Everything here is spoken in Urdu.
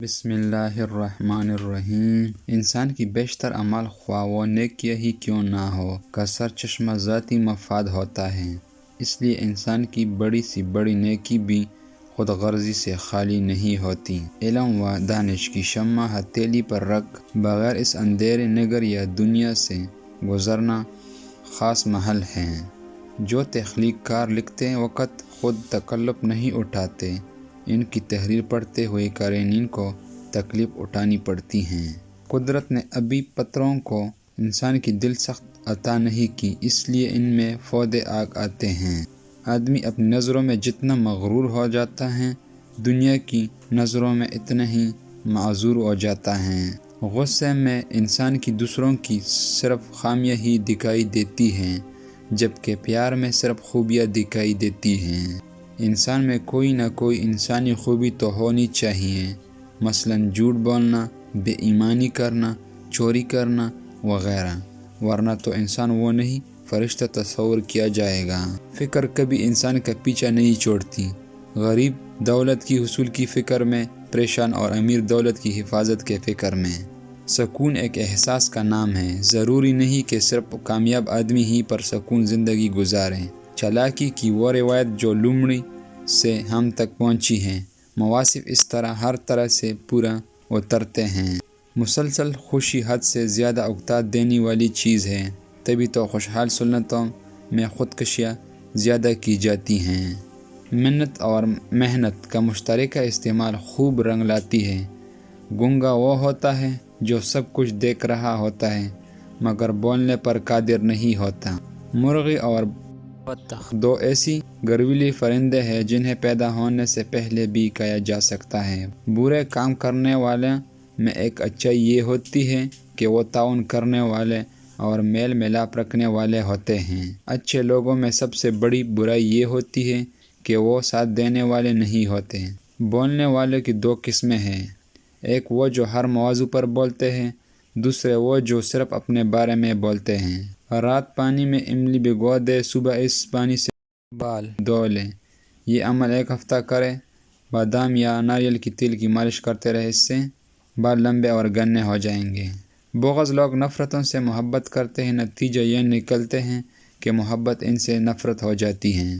بسم اللہ الرحمن الرحیم۔ انسان کی بیشتر اعمال خواہ وہ نیکیاں ہی کیوں نہ ہو کا سرچشمہ ذاتی مفاد ہوتا ہے۔ اس لیے انسان کی بڑی سی بڑی نیکی بھی خود غرضی سے خالی نہیں ہوتی۔ علم و دانش کی شمع ہتھیلی پر رکھ بغیر اس اندھیرے نگر یا دنیا سے گزرنا خاص محل ہے۔ جو تخلیق کار لکھتے وقت خود تکلف نہیں اٹھاتے، ان کی تحریر پڑھتے ہوئے قارئین کو تکلیف اٹھانی پڑتی ہیں۔ قدرت نے ابھی پتھروں کو انسان کی دل سخت عطا نہیں کی، اس لیے ان میں پودے آگ آتے ہیں۔ آدمی اپنی نظروں میں جتنا مغرور ہو جاتا ہے، دنیا کی نظروں میں اتنا ہی معذور ہو جاتا ہے۔ غصے میں انسان کی دوسروں کی صرف خامیاں ہی دکھائی دیتی ہیں، جبکہ پیار میں صرف خوبیاں دکھائی دیتی ہیں۔ انسان میں کوئی نہ کوئی انسانی خوبی تو ہونی چاہیے، مثلاً جھوٹ بولنا، بے ایمانی کرنا، چوری کرنا وغیرہ، ورنہ تو انسان وہ نہیں فرشتہ تصور کیا جائے گا۔ فکر کبھی انسان کا پیچھا نہیں چھوڑتی۔ غریب دولت کی حصول کی فکر میں پریشان اور امیر دولت کی حفاظت کے فکر میں۔ سکون ایک احساس کا نام ہے، ضروری نہیں کہ صرف کامیاب آدمی ہی پرسکون زندگی گزاریں۔ چالاکی کی وہ روایت جو لومڑی سے ہم تک پہنچی ہے، مواصف اس طرح ہر طرح سے پورا اترتے ہیں۔ مسلسل خوشی حد سے زیادہ اکتائی دینے والی چیز ہے، تبھی تو خوشحال سنتوں میں خودکشیاں زیادہ کی جاتی ہیں۔ منت اور محنت کا مشترکہ استعمال خوب رنگ لاتی ہے۔ گونگا وہ ہوتا ہے جو سب کچھ دیکھ رہا ہوتا ہے مگر بولنے پر قادر نہیں ہوتا۔ مرغی اور بطخ دو ایسی گھریلو پرندے ہیں جنہیں پیدا ہونے سے پہلے بھی کہا جا سکتا ہے۔ برے کام کرنے والے میں ایک اچائی یہ ہوتی ہے کہ وہ تعاون کرنے والے اور میل ملاپ رکھنے والے ہوتے ہیں۔ اچھے لوگوں میں سب سے بڑی برائی یہ ہوتی ہے کہ وہ ساتھ دینے والے نہیں ہوتے۔ بولنے والوں کی دو قسمیں ہیں، ایک وہ جو ہر موضوع پر بولتے ہیں، دوسرے وہ جو صرف اپنے بارے میں بولتے ہیں۔ رات پانی میں املی بھگو دے، صبح اس پانی سے بال دھو لے۔ یہ عمل ایک ہفتہ کرے، بادام یا ناریل کی تیل کی مالش کرتے رہے، اس سے بال لمبے اور گھنے ہو جائیں گے۔ بعض لوگ نفرتوں سے محبت کرتے ہیں، نتیجہ یہ نکلتے ہیں کہ محبت ان سے نفرت ہو جاتی ہے۔